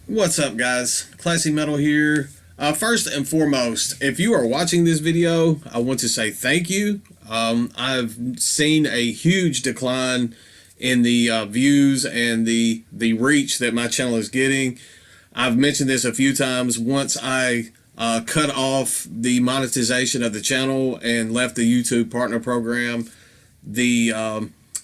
What's up, guys? Classy Metal here. First and foremost, if you are watching this video, I want to say thank you. I've seen a huge decline in the views and the reach that my channel is getting. I've mentioned this a few times. Once I cut off the monetization of the channel and left the YouTube partner program, the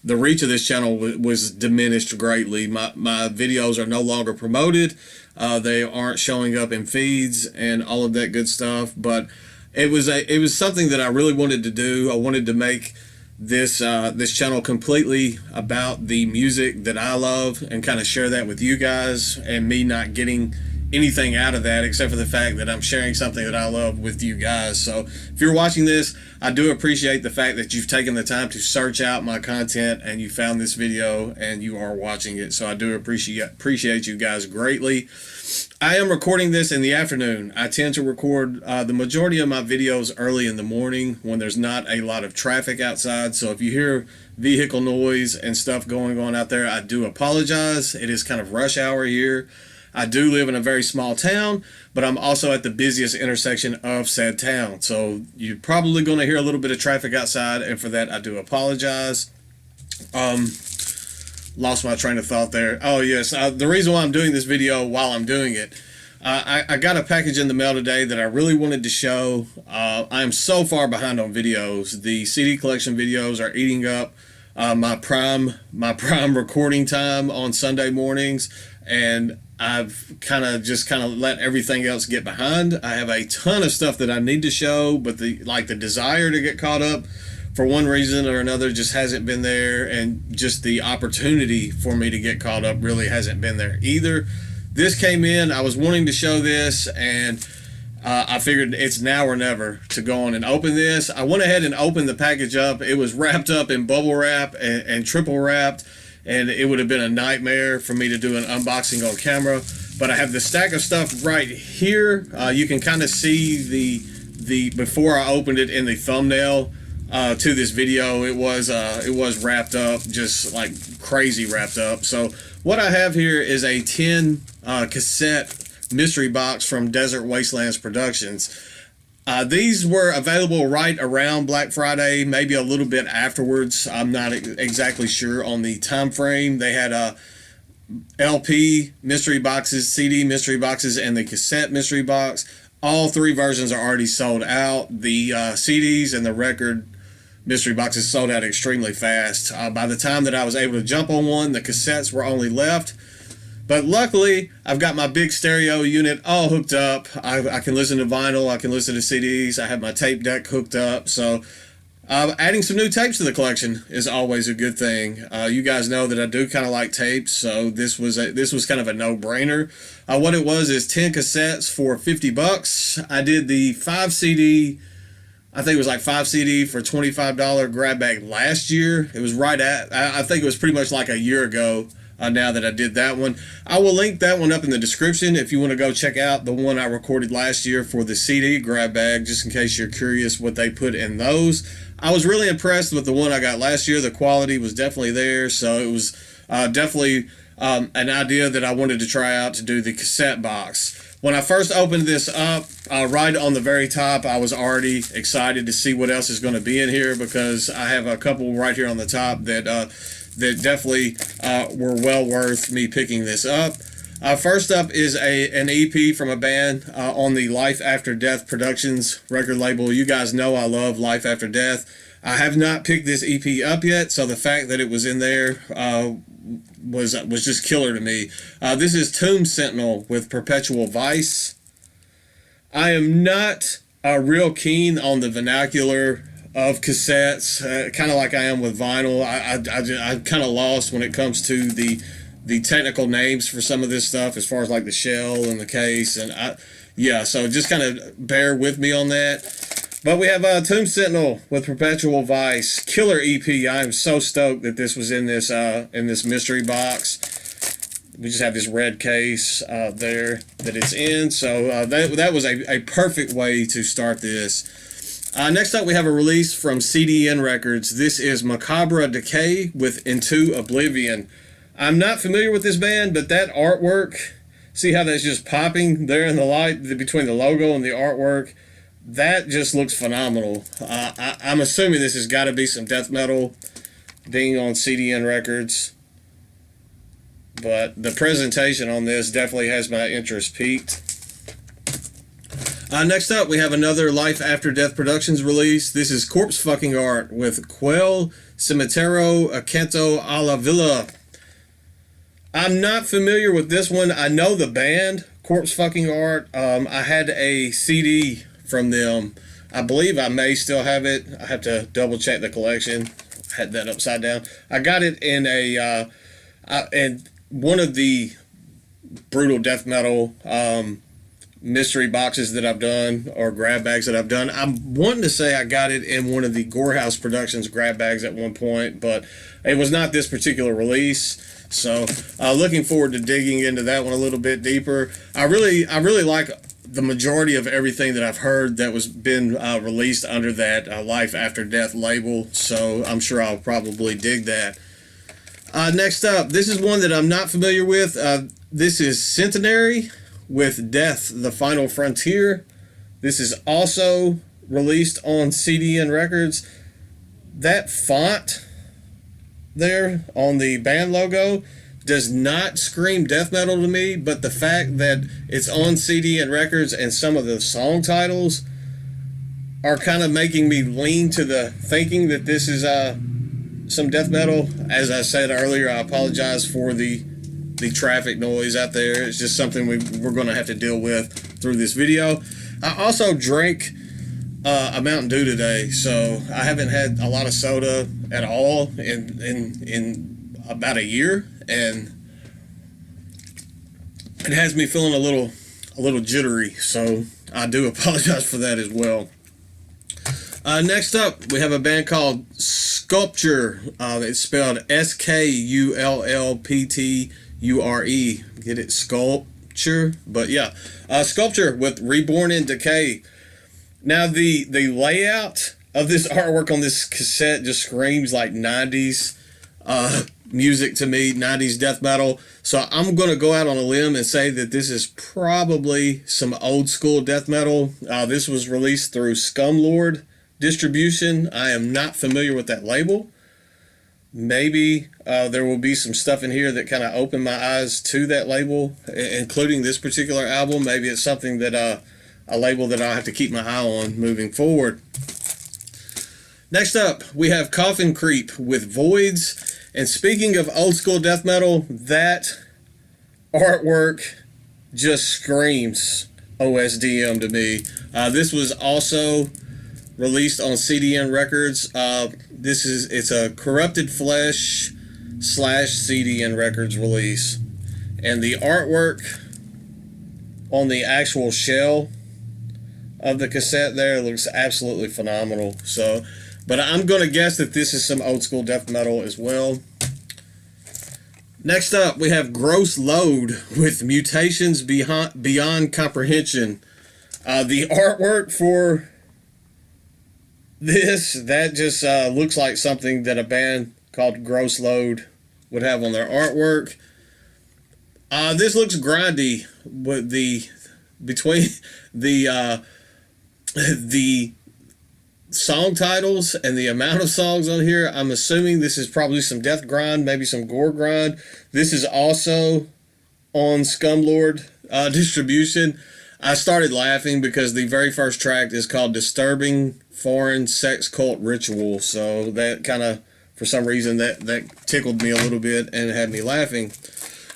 reach of this channel was diminished greatly. My videos are no longer promoted. They aren't showing up in feeds and all of that good stuff. But it was something that I really wanted to do. I wanted to make this channel completely about the music that I love and kind of share that with you guys, and me not getting anything out of that except for the fact that I'm sharing something that I love with you guys. So if you're watching this, I do appreciate the fact that you've taken the time to search out my content and you found this video and you are watching it. So I do appreciate you guys greatly. I am recording this in the afternoon. I tend to record the majority of my videos early in the morning when there's not a lot of traffic outside. So if you hear vehicle noise and stuff going on out there, I do apologize. It is kind of rush hour here. I do live in a very small town, but I'm also at the busiest intersection of said town. So you're probably going to hear a little bit of traffic outside, and for that I do apologize. Lost my train of thought there. Oh yes, the reason why I'm doing this video while I'm doing it, I got a package in the mail today that I really wanted to show. I am so far behind on videos. The CD collection videos are eating up my prime recording time on Sunday mornings, and I've kind of let everything else get behind. I have a ton of stuff that I need to show, but the desire to get caught up for one reason or another just hasn't been there, and just the opportunity for me to get caught up really hasn't been there either. This came in, I was wanting to show this, and I figured it's now or never to go on and open this. I went ahead and opened the package up. It was wrapped up in bubble wrap and triple wrapped, and it would have been a nightmare for me to do an unboxing on camera. But I have the stack of stuff right here. You can kind of see the before I opened it in the thumbnail to this video. It was wrapped up, just like crazy wrapped up. So what I have here is a 10 cassette mystery box from Desert Wastelands Productions. These were available right around Black Friday, maybe a little bit afterwards. I'm not exactly sure on the time frame. They had LP mystery boxes, CD mystery boxes, and the cassette mystery box. All three versions are already sold out. The CDs and the record mystery boxes sold out extremely fast. By the time that I was able to jump on one, the cassettes were only left. But luckily, I've got my big stereo unit all hooked up. I can listen to vinyl, I can listen to CDs, I have my tape deck hooked up. So adding some new tapes to the collection is always a good thing. You guys know that I do kind of like tapes, so this was kind of a no-brainer. What it was is 10 cassettes for $50. I did the 5 CD, I think it was like 5 CD for $25 grab bag last year. It was right at, I think it was pretty much like a year ago. Now that I did that one, I will link that one up in the description if you want to go check out the one I recorded last year for the CD grab bag, just in case you're curious what they put in those. I was really impressed with the one I got last year. The quality was definitely there, so it was definitely an idea that I wanted to try out to do the cassette box. When I first opened this up, right on the very top, I was already excited to see what else is going to be in here, because I have a couple right here on the top that definitely were well worth me picking this up. First up is an EP from a band on the Life After Death Productions record label. You guys know I love Life After Death. I have not picked this EP up yet, so the fact that it was in there was just killer to me. This is Tomb Sentinel with Perpetual Vice. I am not real keen on the vernacular of cassettes, kind of like I am with vinyl. I'm kind of lost when it comes to the technical names for some of this stuff, as far as like the shell and the case, and so just kind of bear with me on that. But we have Tomb Sentinel with Perpetual Vice, killer EP. I am so stoked that this was in this mystery box. We just have this red case there that it's in, so that was a perfect way to start this. Next up, we have a release from CDN Records. This is Macabre Decay with Into Oblivion. I'm not familiar with this band, but that artwork See how that's just popping there in the light between the logo and the artwork? That just looks phenomenal. I'm assuming this has got to be some death metal, being on CDN Records. But the presentation on this definitely has my interest piqued. Next up, we have another Life After Death Productions release. This is Corpse Fucking Art with Quel Cimitero Acento a la Villa. I'm not familiar with this one. I know the band, Corpse Fucking Art. I had a CD from them. I believe I may still have it. I have to double check the collection. I had that upside down. I got it in and one of the brutal death metal mystery boxes that I've done, or grab bags that I've done. I'm wanting to say I got it in one of the Gorehouse Productions grab bags at one point, but it was not this particular release. So looking forward to digging into that one a little bit deeper. I really like the majority of everything that I've heard that was been released under that Life After Death label, so I'm sure I'll probably dig that. Next up, this is one that I'm not familiar with. This is Centenary with Death, the Final Frontier. This is also released on CDN Records. That font there on the band logo does not scream death metal to me, but the fact that it's on CDN Records and some of the song titles are kind of making me lean to the thinking that this is some death metal. As I said earlier, I apologize for the traffic noise out there. It's just something we're going to have to deal with through this video. I also drank a Mountain Dew today, so I haven't had a lot of soda at all in about a year, and it has me feeling a little jittery, so I do apologize for that as well. Next up, we have a band called Sculpture. It's spelled Skullpture. Get it? Sculpture? But yeah, Sculpture with Reborn in Decay. Now, the layout of this artwork on this cassette just screams like 90s music to me, 90s death metal. So I'm going to go out on a limb and say that this is probably some old school death metal. This was released through Scumlord distribution. I am not familiar with that label. Maybe there will be some stuff in here that kind of opened my eyes to that label, including this particular album. Maybe it's something that a label that I'll have to keep my eye on moving forward. Next up, we have Coffin Creep with Voids. And speaking of old school death metal, that artwork just screams OSDM to me. This was also released on CDN Records. It's a Corrupted Flesh / CDN Records release, and the artwork on the actual shell of the cassette there looks absolutely phenomenal. So, but I'm gonna guess that this is some old school death metal as well. Next up, we have Gross Load with Mutations Beyond Comprehension. The artwork for that just looks like something that a band called Gross Load would have on their artwork. This looks grindy with between the song titles and the amount of songs on here. I'm assuming this is probably some death grind, maybe some gore grind. This is also on Scumlord distribution. I started laughing because the very first track is called Disturbing Foreign Sex Cult Ritual. So that kind of, for some reason, that tickled me a little bit and had me laughing.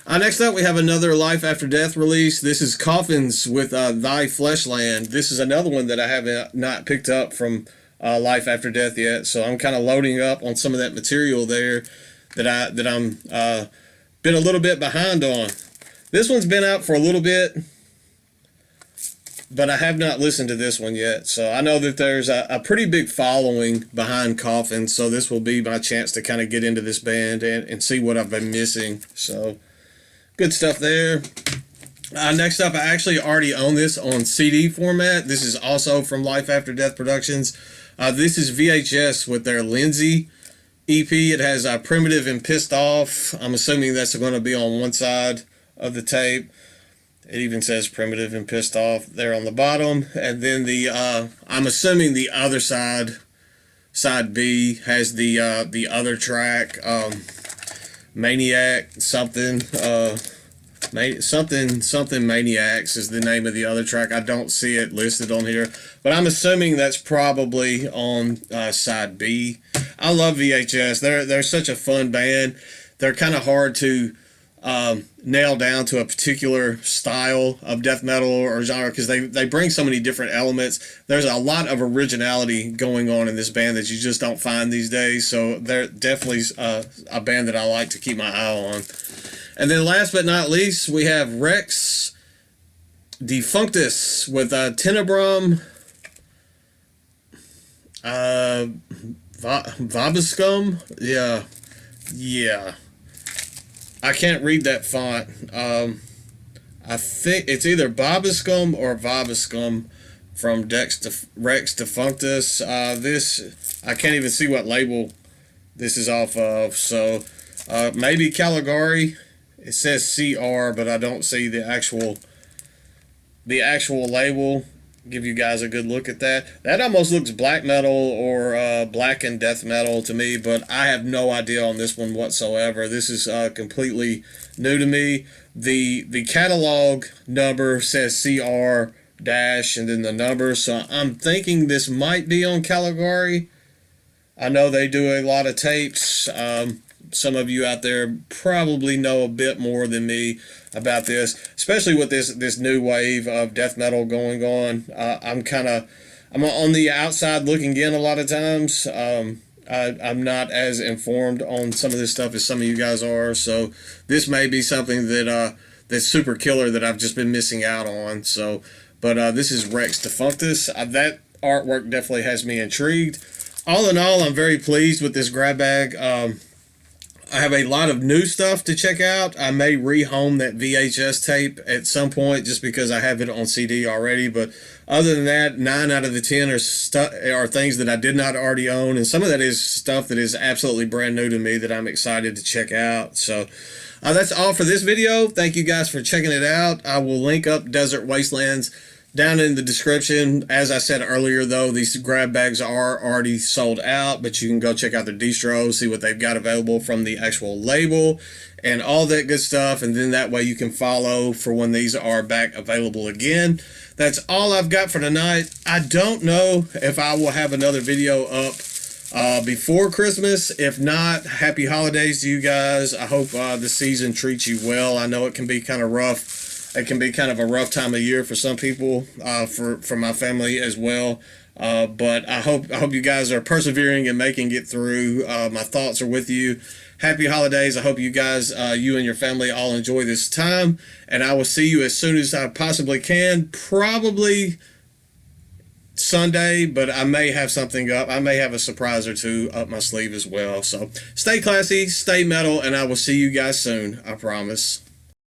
Next up, we have another Life After Death release. This is Coffins with Thy Fleshland. This is another one that I have not picked up from Life After Death yet. So I'm kind of loading up on some of that material there that I'm been a little bit behind on. This one's been out for a little bit, but I have not listened to this one yet. So I know that there's a pretty big following behind Coffin, so this will be my chance to kind of get into this band and see what I've been missing. So good stuff there. Next up, I actually already own this on CD format. This is also from Life After Death Productions. This is VHS with their Lindsay EP. It has Primitive and Pissed Off. I'm assuming that's going to be on one side of the tape. It even says Primitive and Pissed Off there on the bottom. And then I'm assuming the other side, side B, has the other track, Maniac something, something Maniacs is the name of the other track. I don't see it listed on here, but I'm assuming that's probably on side B. I love VHS. They're such a fun band. They're kind of hard to nail down to a particular style of death metal or genre, because they bring so many different elements. There's a lot of originality going on in this band that you just don't find these days. So they're definitely a band that I like to keep my eye on. And then last but not least, we have Rex Defunctus with Tenebrum Vobiscum. Yeah. I can't read that font. I think it's either Bobiscum or Vobiscum from Rex Defunctus. This, I can't even see what label this is off of. So maybe Caligari. It says CR, but I don't see the actual label. Give you guys a good look at that. That almost looks black metal or black and death metal to me, but I have no idea on this one whatsoever. This is completely new to me. The catalog number says CR dash and then the number, so I'm thinking this might be on Caligari. I know they do a lot of tapes. Some of you out there probably know a bit more than me about this, especially with this new wave of death metal going on. I'm on the outside looking in a lot of times. I'm not as informed on some of this stuff as some of you guys are, so this may be something that's super killer that I've just been missing out on. So, but this is Rex Defunctus. That artwork definitely has me intrigued. All in all, I'm very pleased with this grab bag. I have a lot of new stuff to check out. I may rehome that VHS tape at some point just because I have it on CD already. But other than that, 9 out of the 10 are things that I did not already own. And some of that is stuff that is absolutely brand new to me that I'm excited to check out. So that's all for this video. Thank you guys for checking it out. I will link up Desert Wastelands down in the description. As I said earlier, though, these grab bags are already sold out, but you can go check out their distro, see what they've got available from the actual label and all that good stuff, and then that way you can follow for when these are back available again. That's all I've got for tonight. I don't know if I will have another video up before Christmas. If not, happy holidays to you guys. I hope the season treats you well. I know it can be kind of rough. It can be kind of a rough time of year for some people, for my family as well. But I hope you guys are persevering and making it through. My thoughts are with you. Happy holidays. I hope you guys, you and your family all enjoy this time. And I will see you as soon as I possibly can. Probably Sunday, but I may have something up. I may have a surprise or two up my sleeve as well. So stay classy, stay metal, and I will see you guys soon. I promise.